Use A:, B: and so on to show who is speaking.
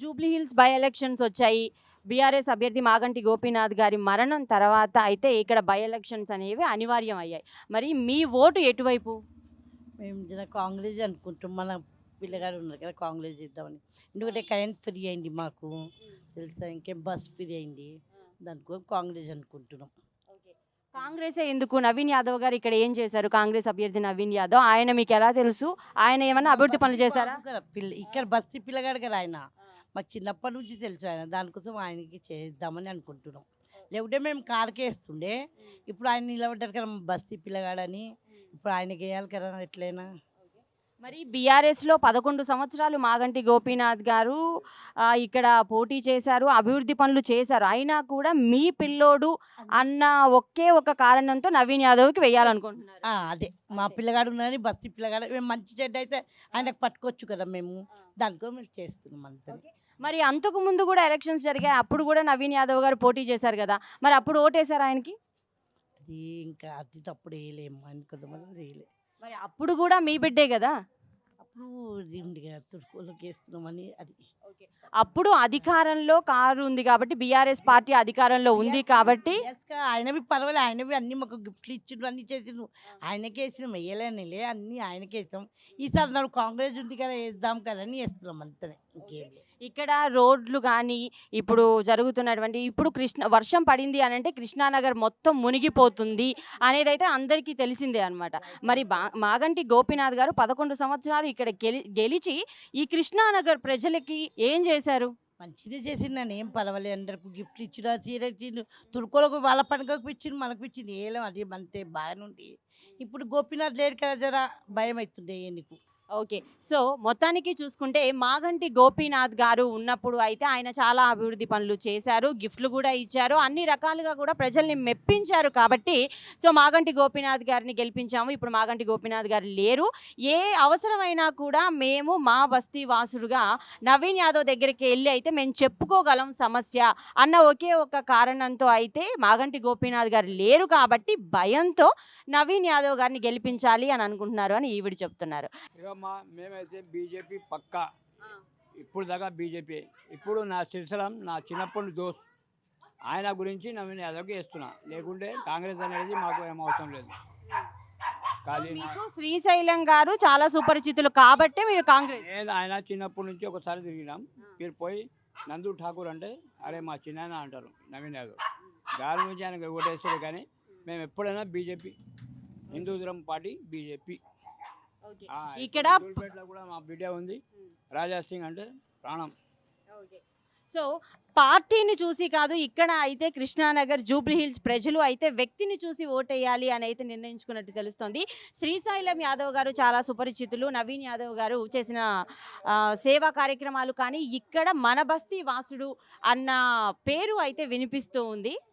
A: Jubilee hills by elections వచ్చాయి. BRS అభ్యర్థి మాగంటి గోపీనాథ్ గారి మరణం తర్వాత అయితే ఇక్కడ బై ఎలక్షన్స్ అనేవి అనివార్యం అయ్యాయి. మరి మీ ఓటు ఎటువైపు?
B: మేము జర కాంగ్రెస్ అనుకుంటాం. మన పిల్లగాడు ఉన్నారు కదా, కాంగ్రెస్ చేద్దామని. ఎందుకంటే కరెంట్ ఫ్రీ అయింది మాకు, తెలుసా? ఇంకేం బస్ ఫ్రీ అయింది, దానికో కాంగ్రెస్ అనుకుంటున్నాం.
A: కాంగ్రెసే ఎందుకు? నవీన్ యాదవ్ గారు ఇక్కడ ఏం చేశారు? కాంగ్రెస్ అభ్యర్థి నవీన్ యాదవ్, ఆయన మీకు ఎలా తెలుసు? ఆయన ఏమన్నా అభివృద్ధి పనులు చేశారా?
B: బాబు కదా ఇక్కడ బస్తీ పిల్లగాడు కదా ఆయన, మాకు చిన్నప్పటి నుంచి తెలుసు ఆయన. దానికోసం ఆయనకి చేద్దామని అనుకుంటున్నాం. లేకుంటే మేము కారుకే వేస్తుండే, ఇప్పుడు ఆయన నిలబడ్డారు కదా బస్తీ పిల్లగాడని, ఇప్పుడు ఆయనకి వేయాలి కదా ఎట్లయినా.
A: మరి బీఆర్ఎస్లో 11 సంవత్సరాలు మాగంటి గోపీనాథ్ గారు ఇక్కడ పోటీ చేశారు, అభివృద్ధి పనులు చేశారు. అయినా కూడా మీ పిల్లోడు అన్న ఒకే ఒక కారణంతో నవీన్ యాదవ్కి వేయాలనుకుంటున్నారు.
B: అదే మా పిల్లగాడు ఉన్నారని, బస్తీ పిల్లగాడు మేము మంచి చెడ్డ అయితే ఆయనకు పట్టుకోవచ్చు కదా మేము, దానికోసం మేము చేస్తున్నాం అంతే.
A: మరి అంతకు ముందు కూడా ఎలక్షన్స్ జరిగాయి, అప్పుడు కూడా నవీన్ యాదవ్ గారు పోటీ చేశారు కదా, మరి అప్పుడు ఓటేశారు ఆయనకి?
B: అది ఇంకా అది తప్పుడు వేయలేము, ఆయన కొంతమంది వేయలే.
A: మరి అప్పుడు కూడా మీ బిడ్డే కదా.
B: అప్పుడు ఇది ఉంది కదా, తుడుకోలోకి వేస్తున్నామని అది.
A: అప్పుడు అధికారంలో కారు ఉంది కాబట్టి, బీఆర్ఎస్ పార్టీ అధికారంలో ఉంది కాబట్టి
B: ఆయనవి పర్వాలే, ఆయనవి అన్ని మాకు గిఫ్ట్లు ఇచ్చిండ్రు, అన్ని చేసిండ్రు. ఆయనకే వేసినాం, వేయలేనిలే అన్నీ ఆయనకే వేస్తాం. ఈసారి నాకు కాంగ్రెస్ ఉంది కదా, వేద్దాం కదా అని వేస్తున్నాం అంతే, ఇంకేం లేదు.
A: ఇక్కడ రోడ్లు కానీ ఇప్పుడు జరుగుతున్నటువంటి ఇప్పుడు వర్షం పడింది అని అంటే కృష్ణానగర్ మొత్తం మునిగిపోతుంది అనేది అయితే అందరికీ తెలిసిందే అనమాట. మరి మాగంటి గోపీనాథ్ గారు 11 సంవత్సరాలు ఇక్కడ గెలిచి ఈ కృష్ణానగర్ ప్రజలకి ఏం చేశారు?
B: మంచిగా చేసిండు, నన్ను ఏం పర్వాలేదు. అందరికి గిఫ్ట్లు ఇచ్చిండు, చీర ఇచ్చిండు, తురుకోలకు వాళ్ళ పండుగకు ఇచ్చిండు, మనకు ఇచ్చింది ఏం అది అంతే బాగానుంది. ఇప్పుడు గోపీనాథ్ లేడు కదా, జర భయం అవుతుండే నీకు.
A: ఓకే. సో మొత్తానికి చూసుకుంటే మాగంటి గోపీనాథ్ గారు ఉన్నప్పుడు అయితే ఆయన చాలా అభివృద్ధి పనులు చేశారు, గిఫ్ట్లు కూడా ఇచ్చారు, అన్ని రకాలుగా కూడా ప్రజల్ని మెప్పించారు కాబట్టి సో మాగంటి గోపీనాథ్ గారిని గెలిపించాము. ఇప్పుడు మాగంటి గోపీనాథ్ గారు లేరు. ఏ అవసరమైనా కూడా మేము మా బస్తీ వాసుడుగా నవీన్ యాదవ్ దగ్గరికి వెళ్ళి అయితే మేము చెప్పుకోగలం సమస్య అన్న ఒకే ఒక కారణంతో అయితే మాగంటి గోపీనాథ్ గారు లేరు కాబట్టి భయంతో నవీన్ యాదవ్ గారిని గెలిపించాలి అని అనుకుంటున్నారు అని ఈవిడ చెప్తున్నారు.
C: మేమైతే బీజేపీ పక్కా, ఇప్పుడు దాకా బీజేపీ. ఇప్పుడు నా సిరిసలం నా చిన్నప్పటి దోస్త్, ఆయన గురించి నవీన్ యాదవ్కి వేస్తున్నా, లేకుంటే కాంగ్రెస్ అనేది మాకు ఏం అవసరం లేదు.
A: మీకు శ్రీశైలం గారు చాలా సుపరిచితులు కాబట్టి మీరు కాంగ్రెస్.
C: నేను ఆయన చిన్నప్పటి నుంచి ఒకసారి తిరిగినాం, మీరు పోయి నందు ఠాకూర్ అంటే అరే మా చిన్న అంటారు నవీన్ యాదవ్, గాలి నుంచి ఆయనకు ఓటేస్తారు. కానీ మేము ఎప్పుడైనా బీజేపీ, హిందూ ధర్మ పార్టీ బీజేపీ.
A: ఇక్కడ
C: కూడా మా బిడ్డ ఉంది, రాజా సింగ్ అంటే ప్రాణం.
A: సో పార్టీని చూసి కాదు, ఇక్కడ అయితే కృష్ణానగర్ జూబ్లీ హిల్స్ ప్రజలు అయితే వ్యక్తిని చూసి ఓటేయాలి అని అయితే నిర్ణయించుకున్నట్టు తెలుస్తోంది. శ్రీశైలం యాదవ్ గారు చాలా సుపరిచితులు, నవీన్ యాదవ్ గారు చేసిన సేవా కార్యక్రమాలు కానీ ఇక్కడ మన బస్తీ వాసుడు అన్న పేరు అయితే వినిపిస్తూ ఉంది.